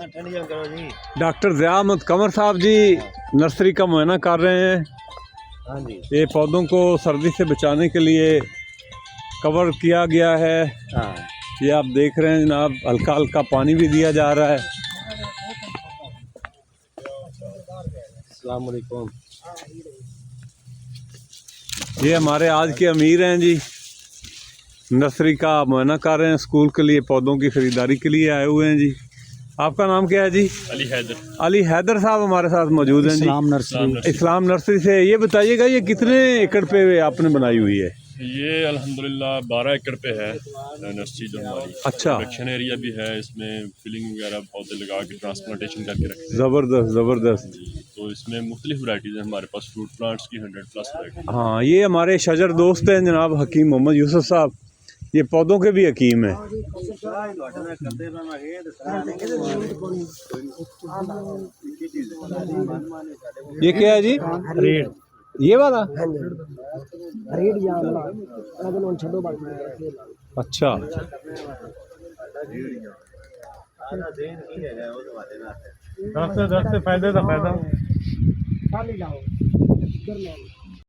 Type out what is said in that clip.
Doctor Zia Ahmad Kanwar साहब जी nursery का मुआयना कर रहे हैं। हाँ जी। ये पौधों को सर्दी से बचाने के लिए कवर किया गया है। हाँ। ये आप देख रहे हैं जनाब, हल्का हल्का पानी भी दिया जा रहा है। अस्सलाम वालेकुम। ये हमारे आज के अमीर हैं जी, नर्सरी का मुआयना कर रहे हैं, स्कूल के लिए पौधों की ख़रीदारी के लिए आए हुए हैं जी। आपका नाम क्या है जी? अली हैदर। अली हैदर साहब हमारे साथ मौजूद हैं जी, इस्लाम नर्सरी से। ये बताइएगा ये कितने एकड़ पे आपने बनाई हुई है? ये अल्हम्दुलिल्लाह 12 एकड़ पे है नर्सरी जो हमारी। अच्छा। प्रोडक्शन एरिया भी है, इसमें फिलिंग वगैरह पौधे लगा के ट्रांसप्लांटेशन करके रखे हैं। ज़बरदस्त ज़बरदस्त। तो इसमें मुख्तलिफ वैराइटीज़ हैं हमारे पास, फ्रूट प्लांट्स की 100+ वैराइटी। हाँ, ये हमारे शजर दोस्त हैं जनाब हकीम मोहम्मद यूसुफ साहब, ये पौधों के भी हकीम हैं। ये क्या है जी? रेड। ये वाला? अच्छा। दस फायदे का फायदा।